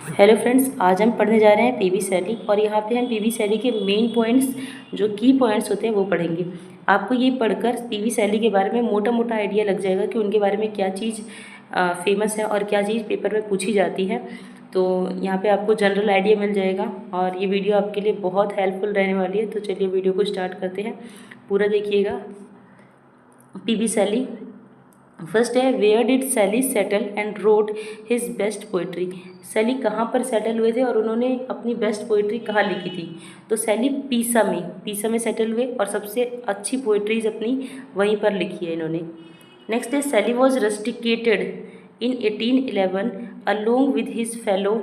Hello friends, आज हम पढ़ने जा रहे हैं पीवी शैली और यहाँ पे हम पीवी शैली के मेन पॉइंट्स जो की पॉइंट्स होते हैं वो पढ़ेंगे। आपको ये पढ़कर पीवी शैली के बारे में मोटा मोटा आइडिया लग जाएगा कि उनके बारे में क्या चीज़ फेमस है और क्या चीज़ पेपर में पूछी जाती है। तो यहाँ पे आपको जनरल आइडिया मिल जाएगा और ये वीडियो आपके लिए बहुत हेल्पफुल रहने वाली है। तो चलिए वीडियो को स्टार्ट करते हैं, पूरा देखिएगा। पीवी शैली फर्स्ट है, वेयर डिड शैली settle and wrote his best poetry. शैली कहाँ पर सेटल हुए थे और उन्होंने अपनी बेस्ट पोइट्री कहाँ लिखी थी? तो शैली पीसा में सेटल हुए और सबसे अच्छी पोइट्रीज अपनी वहीं पर लिखी है इन्होंने। नेक्स्ट है, Shelley was rusticated in 1811 along with his fellow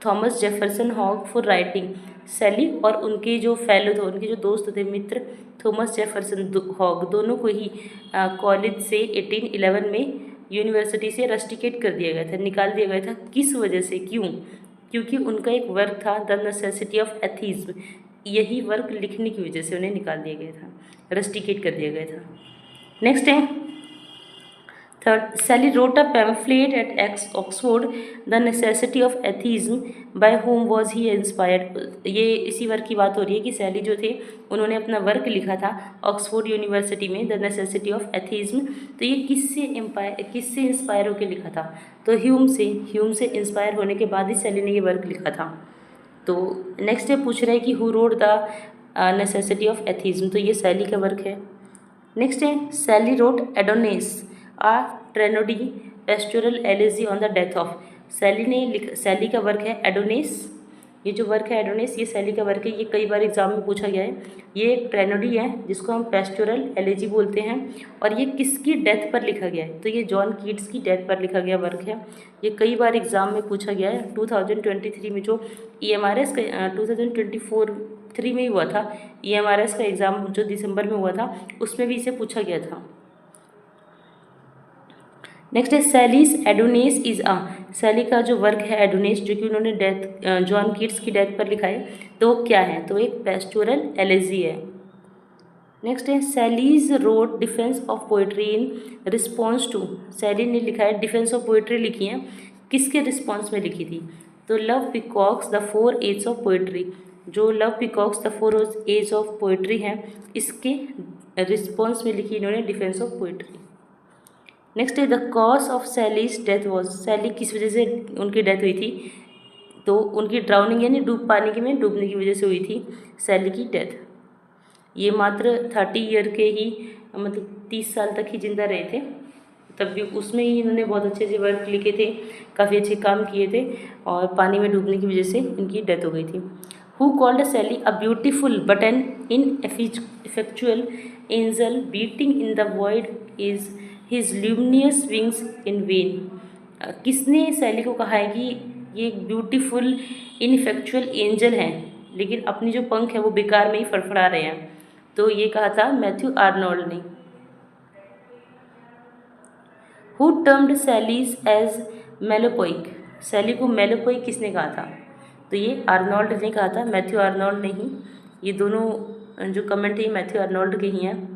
Thomas Jefferson Hogg for writing. Shelley और उनके जो फेलो थे, उनके जो दोस्त थे, मित्र, थॉमस जेफरसन हॉग, दोनों को ही कॉलेज से 1811 में यूनिवर्सिटी से रस्टिकेट कर दिया गया था, निकाल दिया गया था। किस वजह से, क्यों? क्योंकि उनका एक वर्क था द नेसेसिटी ऑफ एथीज्म। यही वर्क लिखने की वजह से उन्हें निकाल दिया गया था, रस्टिकेट कर दिया गया था। नेक्स्ट है, third, Shelley wrote a pamphlet at Oxford the necessity of atheism by whom was he inspired. ये इसी वर्क की बात हो रही है कि शैली जो थे उन्होंने अपना वर्क लिखा था ऑक्सफोर्ड यूनिवर्सिटी में, द नेसेसिटी ऑफ एथीज्म। तो ये किससे इंस्पायर होकर लिखा था? तो ह्यूम से इंस्पायर होने के बाद ही शैली ने ये वर्क लिखा था। तो नेक्स्ट ये पूछ रहे हैं कि who wrote the necessity of atheism. तो ये शैली का वर्क है। नेक्स्ट है, Shelley wrote Adonais a threnody pastoral elegy on the death of. Shelley का वर्क है एडोनिस। ये जो वर्क है एडोनिस, ये शैली का वर्क है। ये कई बार एग्जाम में पूछा गया है। ये एक ट्रेनोडी है जिसको हम पेस्टोरल एलेजी बोलते हैं और ये किसकी डेथ पर लिखा गया है? तो ये जॉन कीट्स की डेथ पर लिखा गया वर्क है। ये कई बार एग्जाम में पूछा गया है। 2023 में जो EMRS का 2024 में ही हुआ था, EMRS का एग्ज़ाम जो दिसंबर में हुआ था, उसमें भी इसे पूछा गया था। नेक्स्ट है, शैलीज एडोनिस इज आ। शैली का जो वर्क है एडोनिस, जो कि उन्होंने जॉन कीट्स की डेथ पर लिखा है, तो वो क्या है? तो एक पेस्टोरल एलेजी है। नेक्स्ट है, Shelley's wrote defence of poetry in response to. Shelley ने लिखा है, डिफेंस ऑफ पोइट्री लिखी है, किसके रिस्पॉन्स में लिखी थी? तो Love Peacock's the 4 age of poetry. जो Love Peacock's the 4 age of poetry है, इसके रिस्पॉन्स में लिखी इन्होंने डिफेंस ऑफ पोइट्री। नेक्स्ट है, the cause of Shelley's death was. Shelley किस वजह से उनकी डेथ हुई थी? तो उनकी ड्राउनिंग यानी पानी में डूबने की वजह से हुई थी शैली की डेथ। ये मात्र 30 ईयर के ही, मतलब 30 साल तक ही जिंदा रहे थे, तब भी उसमें ही इन्होंने बहुत अच्छे से वर्क लिखे थे, काफ़ी अच्छे काम किए थे और पानी में डूबने की वजह से इनकी डेथ हो गई थी। Who called Shelley a beautiful but an ineffectual angel beating in the void is his luminous wings in vain. किसने शैली को कहा है कि ये एक ब्यूटीफुल इनफेक्चुअल एंजल हैं, लेकिन अपनी जो पंख है वो बेकार में ही फड़फड़ा रहे हैं? तो ये कहा था मैथ्यू आर्नोल्ड ने। Who termed Shelley's as melopoeic. Shelley को मेलोपोइक किसने कहा था? तो ये आर्नोल्ड ने कहा था, मैथ्यू आर्नोल्ड नहीं। ये दोनों जो कमेंट है ये मैथ्यू आर्नोल्ड के ही हैं।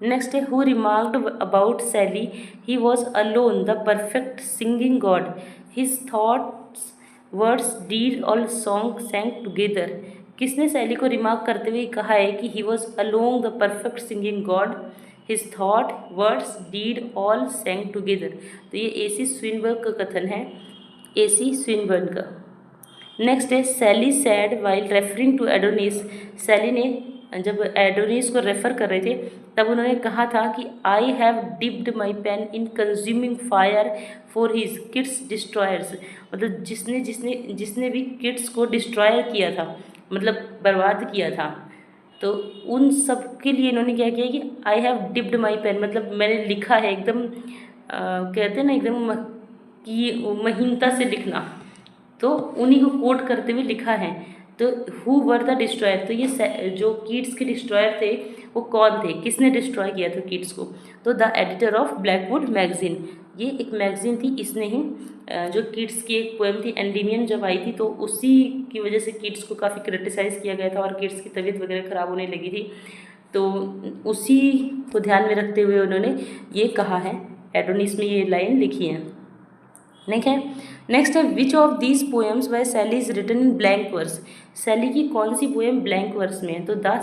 नेक्स्ट है, who remarked about Shelley he was alone the perfect singing god, his thoughts words deed all song sang together. किसने शैली को रिमार्क करते हुए कहा है कि he was alone the perfect singing god, his thought words deed all sang together. तो ये AC स्विनबर्ग का कथन है, AC स्विनबर्ग का। नेक्स्ट है, Shelley said while referring to Adonis. Shelley ने जब एडोनिस को रेफर कर रहे थे तब उन्होंने कहा था कि I have dipped my pain in consuming fire for his kids destroyers. मतलब जिसने भी किड्स को डिस्ट्रॉयर किया था, मतलब बर्बाद किया था, तो उन सब के लिए इन्होंने क्या किया कि I have dipped my pen, मतलब मैंने लिखा है एकदम, कहते हैं ना एकदम कि महीनता से लिखना, तो उन्हीं को कोट करते हुए लिखा है। तो हु वर द डिस्ट्रॉयर, तो ये जो कीट्स के डिस्ट्रॉयर थे वो कौन थे, किसने डिस्ट्रॉय किया था कीट्स को? तो the editor of Blackwood magazine, ये एक मैगजीन थी, इसने ही जो कीट्स की एक पोएम थी एंडीमियन जब आई थी, तो उसी की वजह से कीट्स को काफ़ी क्रिटिसाइज़ किया गया था और कीट्स की तबीयत वगैरह ख़राब होने लगी थी। तो उसी को ध्यान में रखते हुए उन्होंने ये कहा है, एडोनिस में ये लाइन लिखी है। नेक्स्ट है which of these poems by Shelley is written in blank verse. Shelley की कौन सी पोएम ब्लैंक वर्स में है? तो द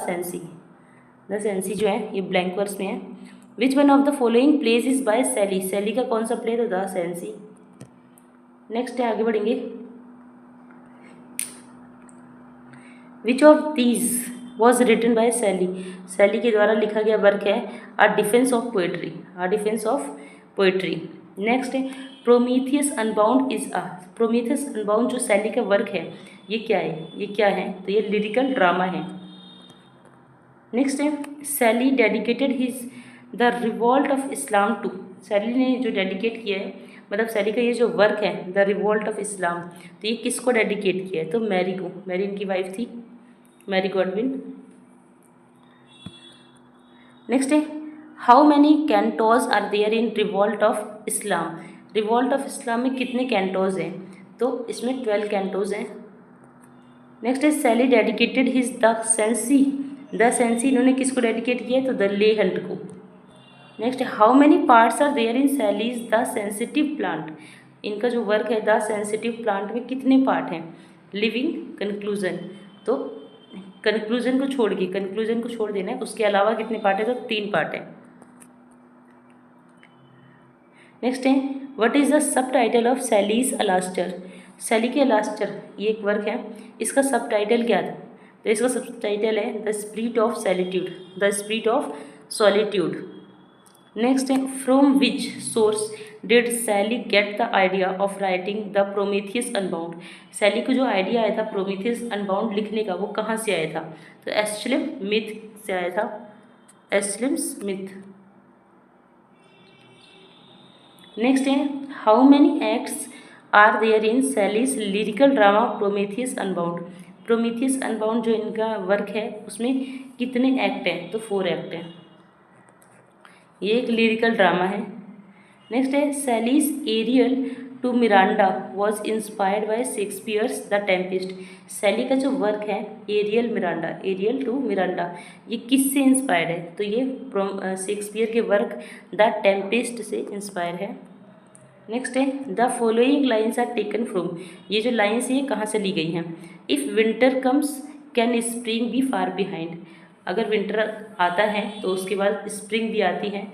सेंसी जो है ये ब्लैंक वर्स में है। Which one of the following plays is by Shelley. Shelley का कौन सा प्ले? तो द सेंसी। नेक्स्ट है, आगे बढ़ेंगे। Which of these was written by Shelley. Shelley के द्वारा लिखा गया वर्क है a defence of poetry. Next है Prometheus unbound is a. Prometheus unbound जो सैली का वर्क है ये क्या है? तो ये लिरिकल ड्रामा है। नेक्स्ट है Shelley dedicated his the Revolt of Islam to. Shelley ने जो डेडिकेट किया है, मतलब सैली का ये जो वर्क है द रिवॉल्ट ऑफ इस्लाम, तो ये किसको डेडिकेट किया है? तो मैरी को। मैरी इनकी वाइफ थी, मैरी गॉडविन। नेक्स्ट है how many cantos are there in revolt of Islam. Revolt of Islam में कितने कैंटोज हैं? तो इसमें 12 कैंटोज हैं। नेक्स्ट है Shelley dedicated his the sensi इन्होंने किसको डेडिकेट किया है? तो द ले हंट को। Next how many parts are there in Shelley's the sensitive plant. इनका जो वर्क है द सेंसिटिव प्लांट में कितने पार्ट हैं? Living, conclusion. तो कंक्लूजन को छोड़ देना है, उसके अलावा कितने पार्ट है? तो 3 पार्ट है। नेक्स्ट है what is the subtitle of Shelley's Alastor. Shelley के अलास्टर ये एक वर्क है, इसका सब टाइटल क्या था? तो इसका सब टाइटल है the spirit of solitude. Next है from which source did Shelley get the idea of writing the Prometheus unbound. Shelley को जो आइडिया आया था प्रोमीथियस अनबाउंड लिखने का, वो कहाँ से आया था? तो एस्चलिन स्मिथ से आया था, एस्चलिन स्मिथ। नेक्स्ट है how many acts are there in Shelley's lyrical drama Prometheus Unbound. Prometheus unbound जो इनका वर्क है उसमें कितने एक्ट हैं? तो 4 एक्ट हैं। ये एक लिरिकल ड्रामा है। नेक्स्ट है Shelley's Ariel to Miranda was inspired by Shakespeare's the Tempest. Shelley का जो वर्क है एरियल टू मिरांडा, ये किससे इंस्पायर्ड है? तो ये शेक्सपियर के वर्क द टेम्पेस्ट से इंस्पायर है। नेक्स्ट है the following lines are taken from. ये जो लाइन्स है ये कहाँ से ली गई हैं? If winter comes can spring be far behind. अगर विंटर आता है तो उसके बाद स्प्रिंग भी आती है,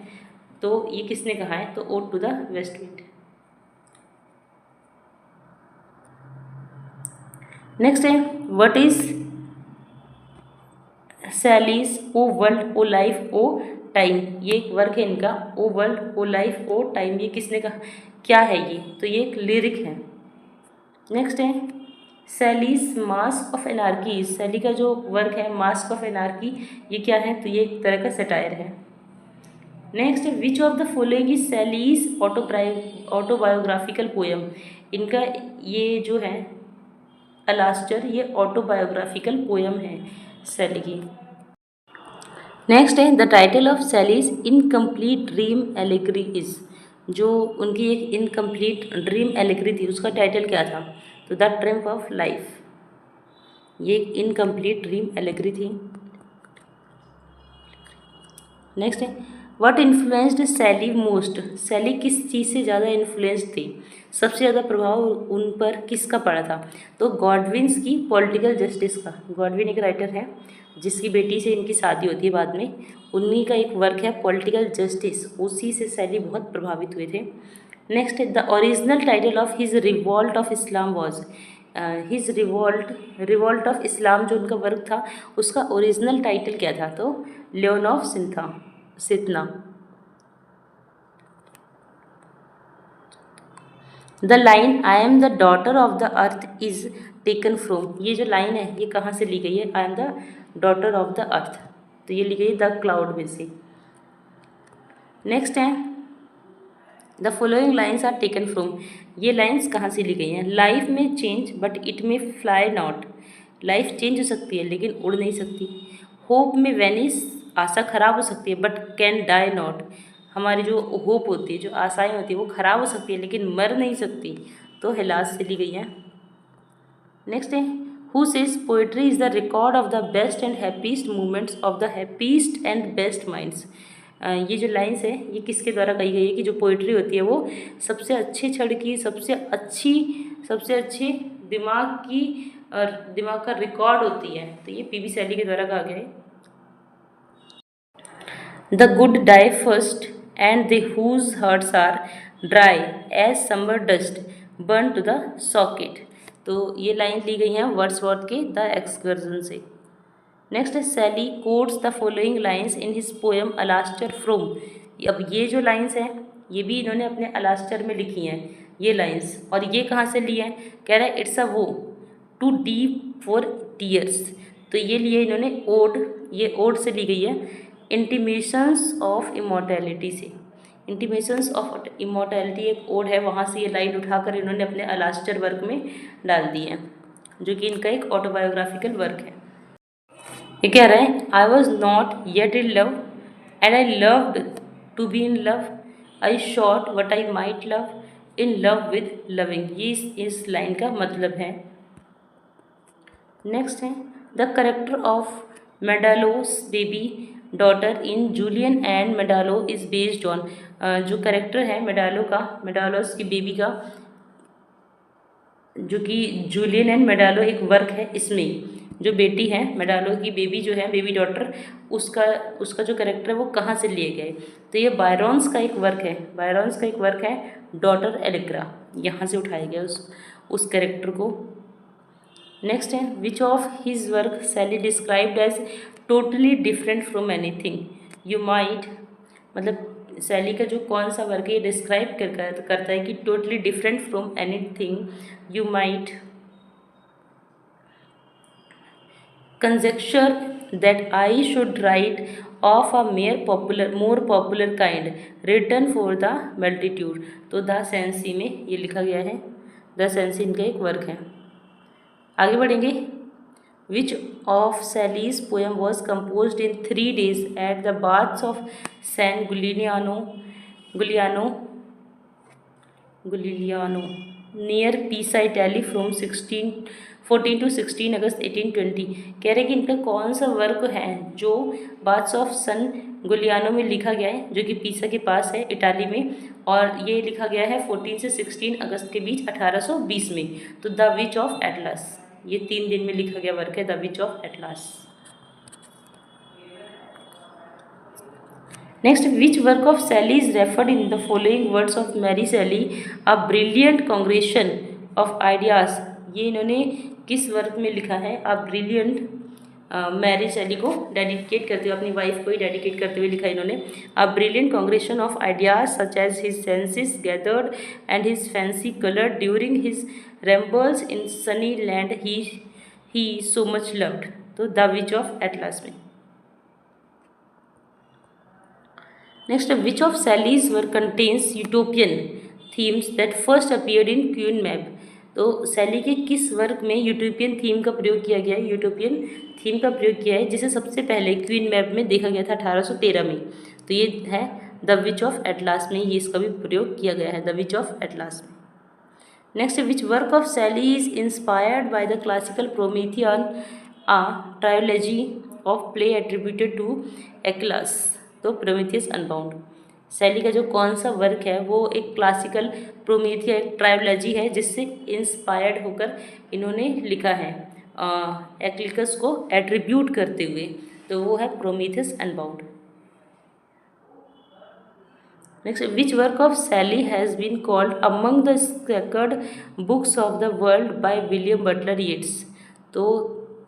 तो ये किसने कहा है? तो ode to the west wind. Next है what is Shelley's O world O life O time. ये एक वर्क है इनका O world O life O time, ये किसने कहा? क्या है ये? तो ये एक लिरिक है। नेक्स्ट है सैलीज मास्क ऑफ एनार्की। सैली का जो वर्क है मास्क ऑफ एनार्की, ये क्या है? तो ये एक तरह का सटायर है। नेक्स्ट है which of the following is सैलीज autobiographical poem. इनका ये जो है अलास्टर, ये ऑटोबायोग्राफिकल पोएम है सैली की। नेक्स्ट है the title of सैलीज incomplete dream allegory is. जो उनकी एक इनकम्प्लीट ड्रीम एलेगरी थी उसका टाइटल क्या था? तो द ट्रिम्फ ऑफ लाइफ। ये एक इनकम्प्लीट ड्रीम एलेगरी थी। नेक्स्ट है व्हाट इन्फ्लुएंस्ड सैली मोस्ट। सैली किस चीज़ से ज़्यादा इन्फ्लुएंस थी? सबसे ज़्यादा प्रभाव उन पर किसका पड़ा था? तो गॉडविन्स की पॉलिटिकल जस्टिस का। गॉडविन एक राइटर है जिसकी बेटी से इनकी शादी होती है बाद में, उन्हीं का एक वर्क है पॉलिटिकल जस्टिस, उसी से सैली बहुत प्रभावित हुए थे। नेक्स्ट है the original title of his revolt of Islam was. His revolt of इस्लाम जो उनका वर्क था उसका ओरिजिनल टाइटल क्या था? तो Laon of Cythna. The line I am the daughter of the earth is taken from. ये जो लाइन है ये कहाँ से ली गई है? आई am the daughter of the अर्थ, तो ये ली गई द क्लाउड में से। नेक्स्ट है the following lines are taken from. ये लाइन्स कहाँ से ली गई हैं? Life may change but it may fly not. Life change हो सकती है लेकिन उड़ नहीं सकती। होप में वेनिस, आशा खराब हो सकती है बट कैन डाई नॉट। हमारी जो होप होती है, जो आशाएं होती है वो खराब हो सकती है लेकिन मर नहीं सकती, तो हिलास से ली गई है। नेक्स्ट है who says poetry is the record of the best and happiest moments of the happiest and best minds. ये जो लाइन्स है ये किसके द्वारा कही गई है कि जो पोइट्री होती है वो सबसे अच्छे क्षण की, सबसे अच्छे दिमाग की और दिमाग का रिकॉर्ड होती है। तो ये पीबी शैली के द्वारा कहा गया है। The good die first and they whose hearts are dry as summer dust burn to the socket. तो ये लाइन ली गई हैं वर्ड्सवर्थ के द एक्सकर्जन से। नेक्स्ट है Shelley quotes the following lines in his poem Alastor from. अब ये जो लाइन्स हैं ये भी इन्होंने अपने अलास्टर में लिखी हैं ये लाइन्स, और ये कहाँ से लिए हैं, कह रहा है इट्स अ वो टू डीप फॉर टीयर्स। तो ये लिए इन्होंने ओड, ये ओड से ली गई है इंटीमेशंस ऑफ इमॉर्टैलिटी से। इंटीमेशंस ऑफ इमॉर्टैलिटी एक ओड है, वहाँ से ये लाइन उठाकर इन्होंने अपने अलास्टर वर्क में डाल दी है, जो कि इनका एक ऑटोबायोग्राफिकल वर्क है। ये कह रहा है I was not yet in love and I loved to be in love, I sought what I might love in love with loving. ये इस लाइन का मतलब है। नेक्स्ट है the character of Maddalo's baby daughter in Julian and Maddalo is based on. जो character है Maddalo's की baby का, जो कि जूलियन एंड मेडालो एक वर्क है, इसमें जो बेटी है मेडालो की बेबी जो है बेबी डॉटर, उसका जो करेक्टर है वो कहाँ से लिए गए, तो ये बायरॉन्स का एक वर्क है डॉटर एलेग्रा, यहाँ से उठाया गया उस करेक्टर को। नेक्स्ट है which of his work Shelley described as totally different from anything you might. मतलब सैली का जो कौन सा वर्क है ये डिस्क्राइब करता है कि totally different from anything you might conjecture that I should write of a more popular kind written for the multitude। तो द सेंसी में ये लिखा गया है, द सेंसी इनका एक वर्क है। आगे बढ़ेंगे। Which of Sally's poem was composed in 3 days at the baths of San Giuliano near Pisa, Italy from 14 to 16 अगस्त 1820। कह रहे कि इनका कौन सा वर्क है जो बाथ्स ऑफ सन गुलियानो में लिखा गया है, जो कि पीसा के पास है इटाली में, और ये लिखा गया है 14 से 16 अगस्त के बीच 1820 में। तो द विच ऑफ एटलास, ये 3 दिन में लिखा गया वर्क है the witch of Atlas. Next which work of Shelley is referred in the following words of Mary Shelley a brilliant congregation of ideas. ये इन्होंने किस वर्क में लिखा है, अ ब्रिलियंट, मैरी सैली को डेडिकेट करते हुए, अपनी वाइफ को ही डेडिकेट करते हुए लिखा इन्होंने, a brilliant congregation of ideas such as his senses gathered and his fancy coloured during his rambles in sunny land he so much loved. तो द विच ऑफ एटलास में। Next which of Shelley's work contains utopian themes that first appeared in Queen Mab. तो Shelley के किस work में utopian theme का प्रयोग किया गया है, यूटोपियन थीम का प्रयोग किया है जिसे सबसे पहले क्वीन मैप में देखा गया था 1813 में। तो ये है द विच ऑफ एटलास में, ये इसका भी प्रयोग किया गया है द विच ऑफ एटलास में। Next which work of Shelley is inspired by the classical Promethean a trilogy of play attributed to Aeschylus. तो प्रोमेथियस अनबाउंड। सैली का जो कौन सा वर्क है वो एक क्लासिकल प्रोमेथिया एक ट्रायोलॉजी है जिससे इंस्पायर्ड होकर इन्होंने लिखा है एक्लिकस को एट्रीब्यूट करते हुए, तो वो है Prometheus Unbound. Next which work of Shelley has been called among the sacred books of the world by William Butler Yeats. तो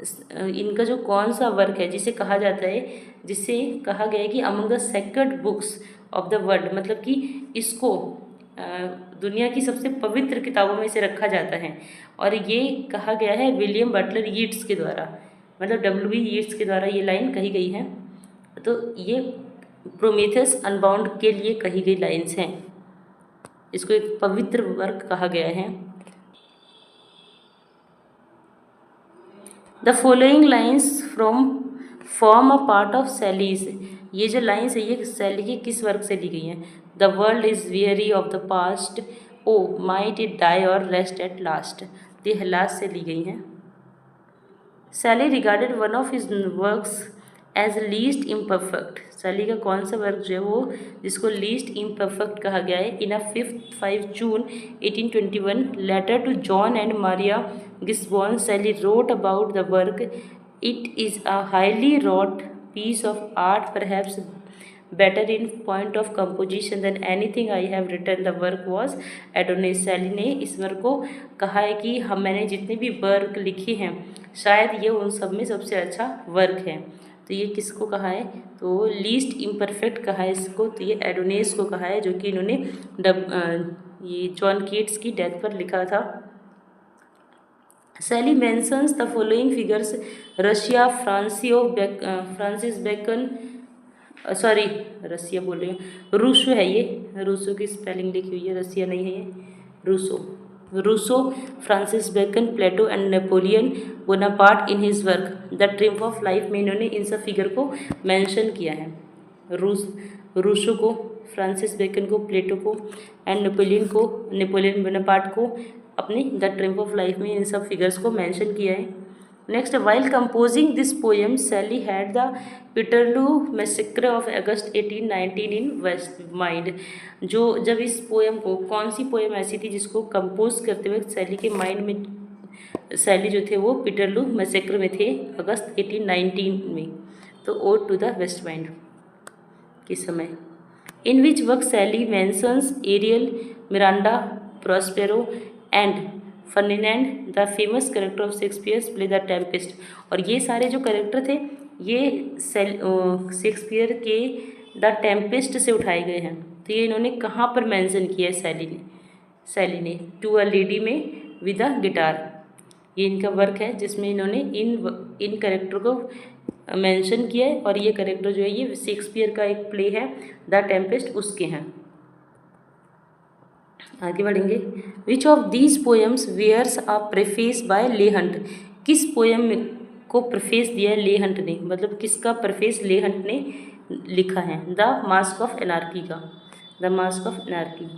इनका जो कौन सा वर्क है जिसे कहा जाता है, जिसे कहा गया है कि among the sacred books of the world, मतलब कि इसको दुनिया की सबसे पवित्र किताबों में से रखा जाता है, और ये कहा गया है विलियम बटलर यीट्स के द्वारा, मतलब W.B. यीट्स के द्वारा ये लाइन कही गई है। तो ये प्रोमेथियस अनबाउंड के लिए कही गई लाइन्स हैं, इसको एक पवित्र वर्क कहा गया है। The following lines form a part of सैलीज। ये जो लाइन्स है ये सैली के किस वर्क से ली गई हैं। The world is weary of the past, O might it die or rest at last. ये हलास से ली गई हैं। Shelley regarded one of his works as least imperfect. Shelley का कौन सा वर्क जो है वो जिसको लीस्ट इम्परफेक्ट कहा गया है। In a 5 June 1821 letter to John and Maria Gisborne Shelley wrote about the work. It is a highly wrought piece of art, perhaps better in point of composition than anything I have written. The work was Adonis। सैली ने इस work को कहा है कि मैंने जितने भी work लिखे हैं शायद ये उन सब में सबसे अच्छा वर्क है। तो ये किसको कहा है, तो लीस्ट इम्परफेक्ट कहा है इसको, तो ये एडोनिस को कहा है, जो कि इन्होंने ये जॉन कीट्स की डेथ पर लिखा था। Shelley mentions the following figures. Russia, Francis Bacon, sorry Rousseau बोल रही हूँ, रूसो है ये, रूसो की स्पेलिंग लिखी हुई है, रसिया नहीं है ये, Rousseau, Francis Bacon, Plato and Napoleon Bonaparte in his work the triumph of life में इन्होंने इन सब फिगर को मेंशन किया है। रूसो को, फ्रांसिस बेकन को, प्लेटो को एंड नेपोलियन बोनापार्ट को अपनी द ट्रिम्फ ऑफ लाइफ में इन सब फिगर्स को मेंशन किया है। Next, while composing this poem Shelley had the Peterloo massacre of August 1819 in west mind. जो जब इस पोएम को, कौन सी पोएम ऐसी थी जिसको कंपोज करते वक्त सैली के माइंड में, सैली जो थे वो पीटरलू मैसेक्रे में थे अगस्त 1819 में, तो ode to the west mind के समय। In which work Shelley mentions Ariel, Miranda, Prospero and Ferdinand the famous character of Shakespeare's play the Tempest. और ये सारे जो कैरेक्टर थे ये शेक्सपियर के द टेम्पेस्ट से उठाए गए हैं। तो ये इन्होंने कहाँ पर मेंशन किया है सैली ने टू अ लेडी में विद अ गिटार। ये इनका वर्क है जिसमें इन्होंने इन कैरेक्टर को मेंशन किया है, और ये कैरेक्टर जो है ये शेक्सपियर का एक प्ले है द टेम्पेस्ट, उसके हैं। आगे बढ़ेंगे। Which of these poems wears a preface by Leigh Hunt. किस पोएम को प्रेफेस दिया है ले हंट ने, मतलब किसका प्रेफेस ले हंट ने लिखा है। द मास्क ऑफ एनार्की का, द मास्क ऑफ एनार्की।